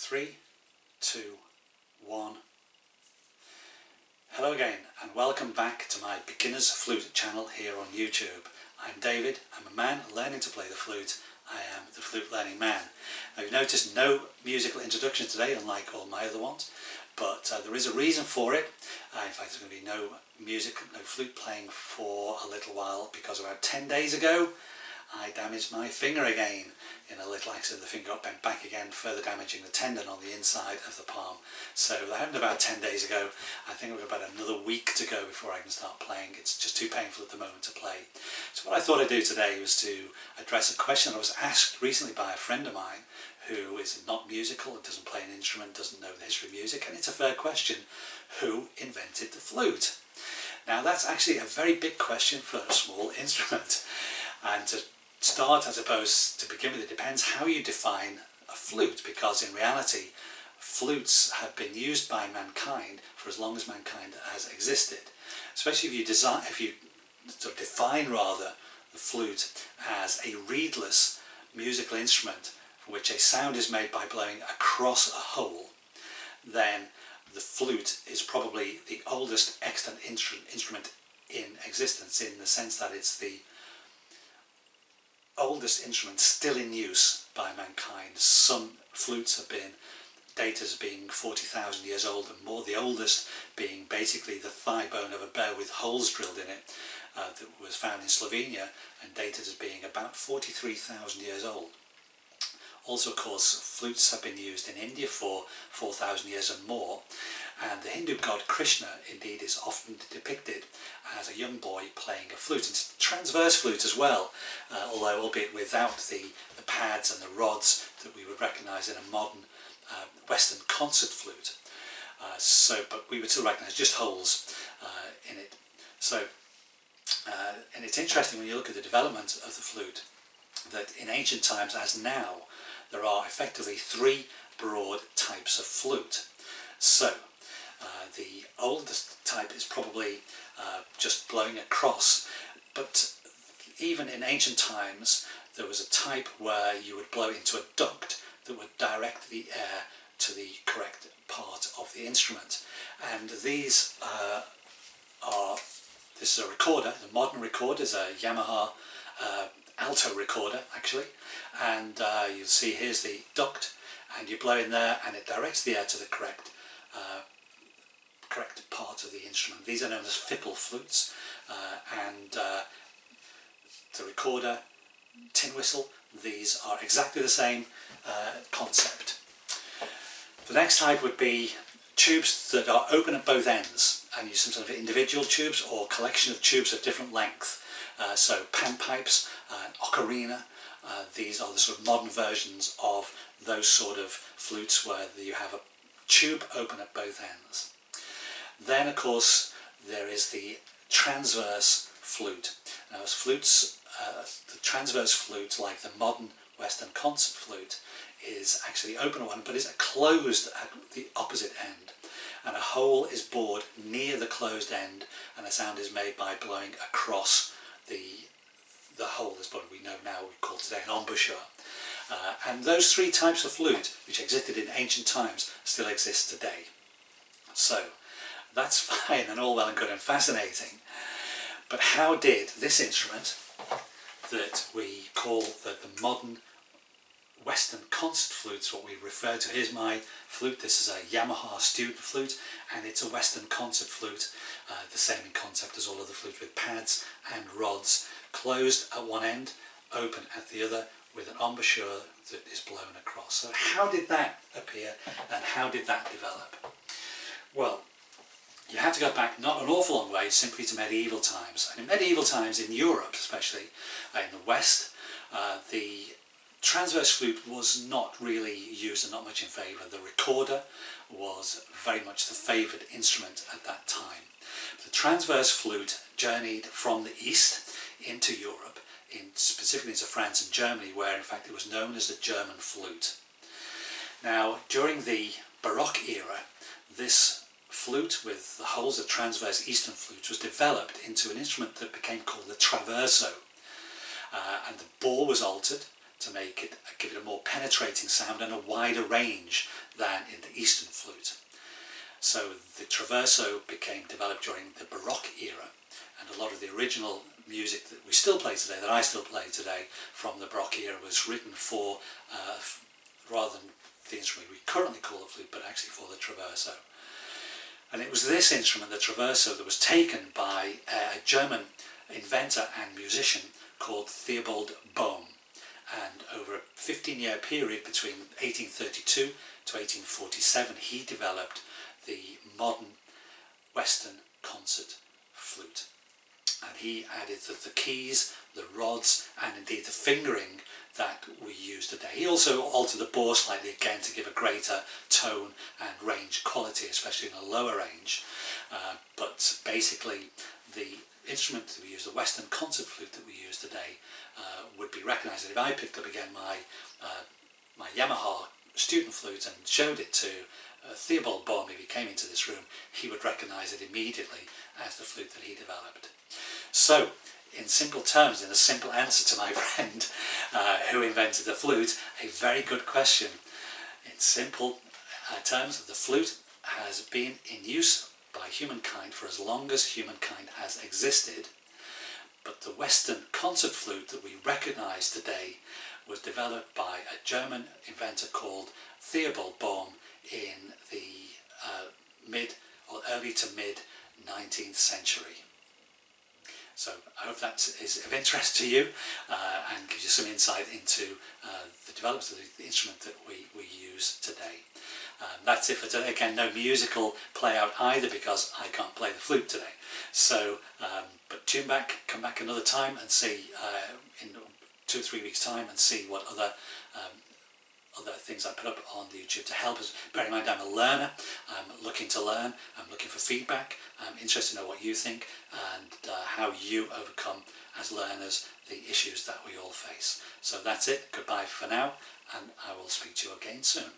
3, 2, 1. Hello again and welcome back to my Beginner's Flute channel here on YouTube. I'm David, I'm a man learning to play the flute. I am the flute learning man. Now you've noticed no musical introduction today, unlike all my other ones, but there is a reason for it. In fact, there's going to be no music, no flute playing for a little while because about 10 days ago I damaged my finger again in a little accident. The finger got bent back again, further damaging the tendon on the inside of the palm. So that happened about 10 days ago. I think we've got about another week to go before I can start playing. It's just too painful at the moment to play. So what I thought I'd do today was to address a question I was asked recently by a friend of mine who is not musical, doesn't play an instrument, doesn't know the history of music, and it's a fair question: who invented the flute? Now that's actually a very big question for a small instrument. And to start, I suppose, to begin with, it depends how you define a flute, because in reality flutes have been used by mankind for as long as mankind has existed. Especially if you define rather the flute as a reedless musical instrument from which a sound is made by blowing across a hole, then the flute is probably the oldest extant instrument in existence, in the sense that it's the oldest instrument still in use by mankind. Some flutes have been dated as being 40,000 years old and more, the oldest being basically the thigh bone of a bear with holes drilled in it, that was found in Slovenia and dated as being about 43,000 years old. Also, of course, flutes have been used in India for 4,000 years and more, and the Hindu god Krishna indeed is often depicted as a young boy playing a flute. It's a transverse flute as well, although albeit without the pads and the rods that we would recognise in a modern Western concert flute. But we would still recognise just holes in it. And it's interesting when you look at the development of the flute that in ancient times, as now, there are effectively three broad types of flute. So the oldest type is probably just blowing across, but even in ancient times there was a type where you would blow into a duct that would direct the air to the correct part of the instrument. And these this is a recorder. The modern recorder is a Yamaha alto recorder actually, and you'll see here's the duct, and you blow in there and it directs the air to the correct part of the instrument. These are known as fipple flutes, and the recorder, tin whistle, these are exactly the same concept. The next type would be tubes that are open at both ends and use some sort of individual tubes or collection of tubes of different length. So panpipes, ocarina, these are the sort of modern versions of those sort of flutes where you have a tube open at both ends. Then of course there is the transverse flute. Now as flutes, the transverse flute, like the modern Western concert flute, is actually open at one, but is closed at the opposite end, and a hole is bored near the closed end, and a sound is made by blowing across the hole. That's what we know now, we call today an embouchure. And those three types of flute, which existed in ancient times, still exist today. So that's fine and all well and good and fascinating, but how did this instrument that we call the modern Western concert flutes, what we refer to, here's my flute, this is a Yamaha student flute, and it's a Western concert flute, the same in concept as all other flutes, with pads and rods, closed at one end, open at the other, with an embouchure that is blown across. So how did that appear and how did that develop? Well, you have to go back not an awful long way, simply to medieval times. And in medieval times, in Europe especially, in the West, the transverse flute was not really used and not much in favour. The recorder was very much the favoured instrument at that time. The transverse flute journeyed from the East into Europe, specifically into France and Germany, where in fact it was known as the German flute. Now during the Baroque era, this flute with the holes of transverse Eastern flutes was developed into an instrument that became called the traverso, and the bore was altered, to give it a more penetrating sound and a wider range than in the Eastern flute. So the traverso became developed during the Baroque era, and a lot of the original music that we still play today, that I still play today from the Baroque era, was written for, rather than the instrument we currently call the flute, but actually for the traverso. And it was this instrument, the traverso, that was taken by a German inventor and musician called Theobald Bohm. And over a 15-year period between 1832 to 1847, he developed the modern Western concert flute. And he added the keys, the rods, and indeed the fingering that we use today. He also altered the bore slightly, again, to give a greater tone and range quality, especially in a lower range. But basically, the instrument that we use, the Western concert flute that we use today, would be recognised. And if I picked up again my Yamaha student flute and showed it to Theobald Bohm, if he came into this room, he would recognise it immediately as the flute that he developed. So, in simple terms, in a simple answer to my friend who invented the flute, a very good question. In simple terms, the flute has been in use by humankind for as long as humankind has existed, but the Western concert flute that we recognise today was developed by a German inventor called Theobald Bohm in the early to mid 19th century. So I hope that is of interest to you and gives you some insight into the development of the instrument that we use today. That's it for today. Again, no musical play out either, because I can't play the flute today. So, but tune back, come back another time and see in 2 or 3 weeks' time, and see what other things I put up on the YouTube to help us. Bear in mind, I'm a learner. I'm looking to learn. I'm looking for feedback. I'm interested to know what you think and how you overcome as learners the issues that we all face. So that's it. Goodbye for now, and I will speak to you again soon.